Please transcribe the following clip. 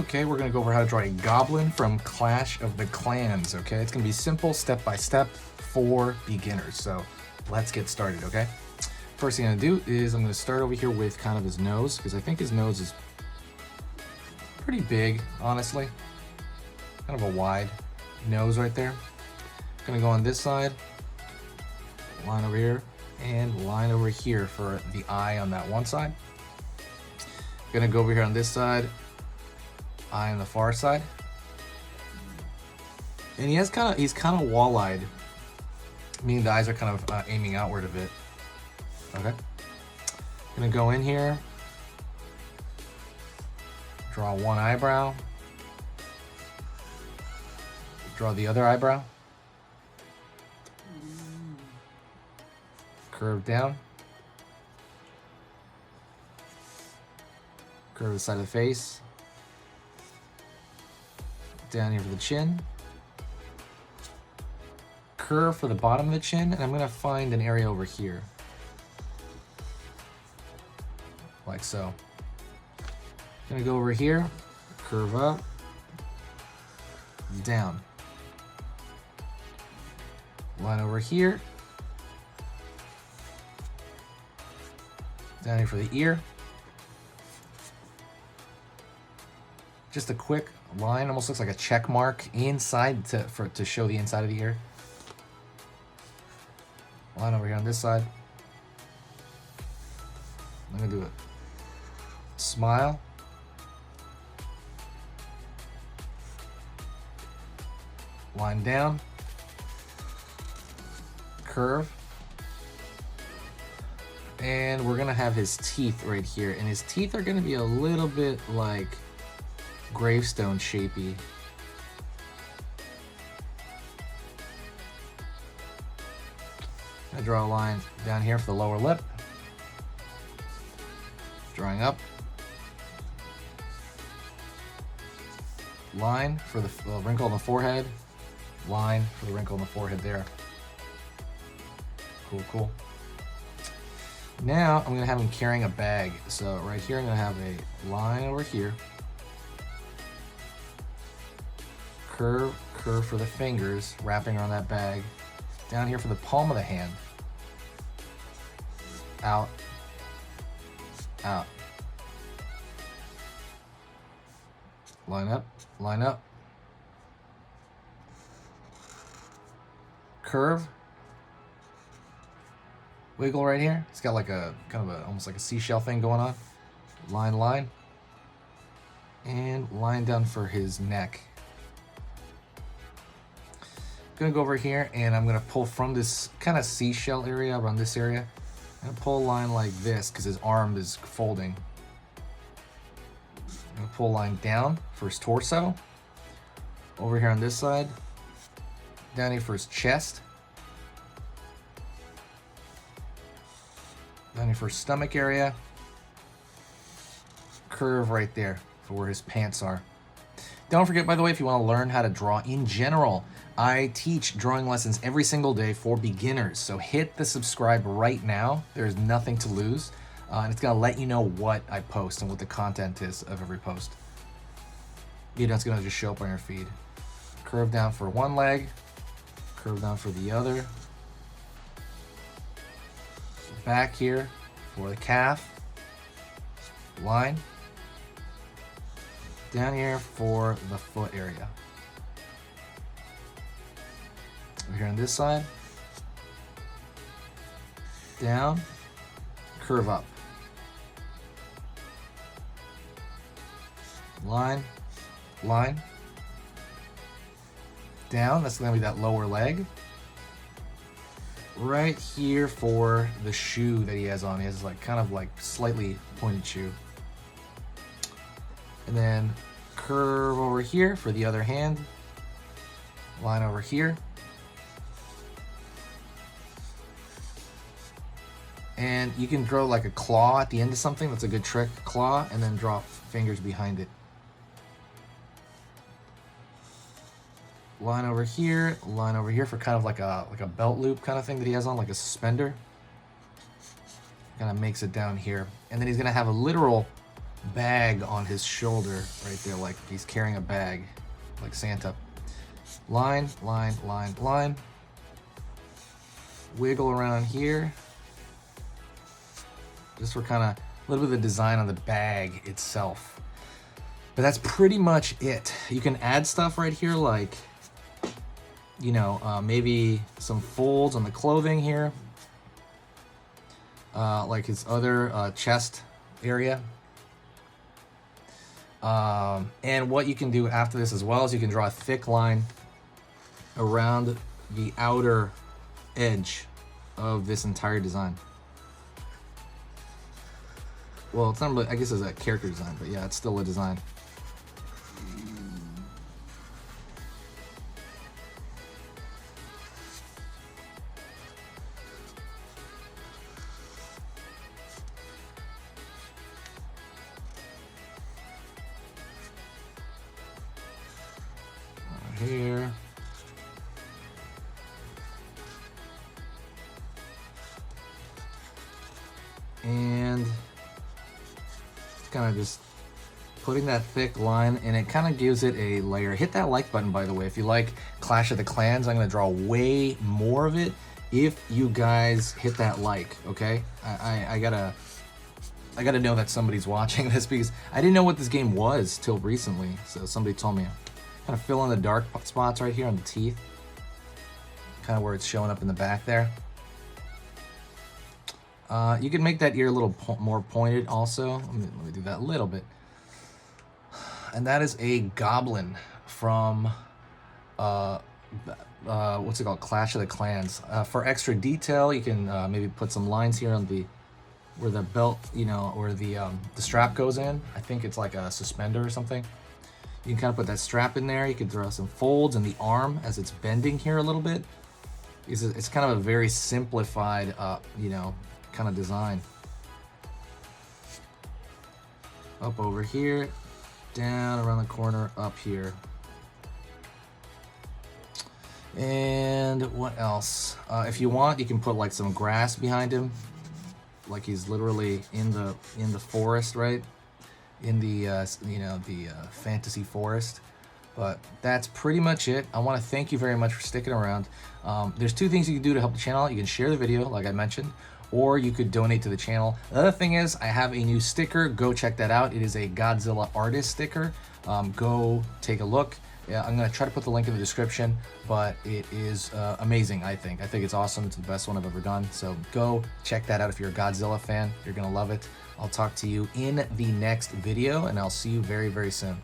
Okay, we're gonna go over how to draw a goblin from Clash of the Clans, okay? It's gonna be simple, step by step, for beginners. So let's get started, okay? First thing I'm gonna do is I'm gonna start over here with kind of his nose, because I think his nose is pretty big, honestly. Kind of a wide nose right there. Gonna go on this side, line over here, and line over here for the eye on that one side. Gonna go over here on this side, eye on the far side. And he's kind of wall-eyed, meaning the eyes are kind of aiming outward a bit. Okay. Gonna go in here, draw one eyebrow, draw the other eyebrow, curve down, curve the side of the face, down here for the chin, curve for the bottom of the chin, and I'm gonna find an area over here, like so. Gonna go over here, curve up, down, line over here, down here for the ear. Just a quick line, almost looks like a check mark inside to show the inside of the ear. Line over here on this side. I'm gonna do it. Smile. Line down. Curve. And we're gonna have his teeth right here, and his teeth are gonna be a little bit like gravestone shapey. I draw a line down here for the lower lip, drawing up, line for the wrinkle on the forehead, line for the wrinkle on the forehead there. Cool, cool. Now I'm gonna have him carrying a bag. So right here I'm gonna have a line over here, curve for the fingers, wrapping around that bag, down here for the palm of the hand, out, out, line up, curve, wiggle right here. It's got like a kind of a almost like a seashell thing going on. Line, and line down for his neck. Gonna go over here and I'm gonna pull from this kind of seashell area around this area. I'm gonna pull a line like this because his arm is folding. I'm gonna pull a line down for his torso. Over here on this side. Down here for his chest. Down here for his stomach area. Curve right there for where his pants are. Don't forget, by the way, if you want to learn how to draw in general, I teach drawing lessons every single day for beginners. So hit the subscribe right now. There's nothing to lose. And it's going to let you know what I post and what the content is of every post. You know, it's going to just show up on your feed. Curve down for one leg. Curve down for the other. Back here for the calf. Line. Down here for the foot area. Over here on this side. Down. Curve up. Line. Down. That's going to be that lower leg. Right here for the shoe that he has on. He has like kind of like slightly pointed shoe. And then curve over here for the other hand. Line over here. And you can draw like a claw at the end of something. That's a good trick. Claw, and then draw fingers behind it. Line over here for kind of like a belt loop kind of thing that he has on, like a suspender. Kind of makes it down here. And then he's gonna have a literal bag on his shoulder right there, like he's carrying a bag, like Santa. Line, line, line, line. Wiggle around here. Just for kind of a little bit of the design on the bag itself. But that's pretty much it. You can add stuff right here, like, you know, maybe some folds on the clothing here. Like his other chest area. And what you can do after this as well is you can draw a thick line around the outer edge of this entire design. Well, it's not really, I guess it's a character design, but yeah, it's still a design. Here. And kind of just putting that thick line, and it kind of gives it a layer. Hit that like button, by the way, if you like Clash of the Clans. I'm going to draw way more of it if you guys hit that like, okay? I gotta know that somebody's watching this, because I didn't know what this game was till recently, so somebody told me. Kind of fill in the dark spots right here on the teeth, kind of where it's showing up in the back there. You can make that ear a little more pointed also. Let me do that a little bit. And that is a goblin from what's it called? Clash of the Clans. For extra detail, you can maybe put some lines here on the where the belt, you know, or the strap goes in. I think it's like a suspender or something. You can kind of put that strap in there. You can draw some folds in the arm as it's bending here a little bit. It's kind of a very simplified, you know, kind of design. Up over here, down around the corner, up here. And what else? If you want, you can put like some grass behind him, like he's literally in the forest, right? In the you know, the fantasy forest. But that's pretty much it. I want to thank you very much for sticking around. There's two things you can do to help the channel. You can share the video, like I mentioned, or you could donate to the channel. The other thing is, I have a new sticker. Go check that out. It is a Godzilla artist sticker. Go take a look. Yeah, I'm gonna try to put the link in the description, but it is amazing, I think. I think it's awesome. It's the best one I've ever done. So go check that out if you're a Godzilla fan. You're gonna love it. I'll talk to you in the next video, and I'll see you very, very soon.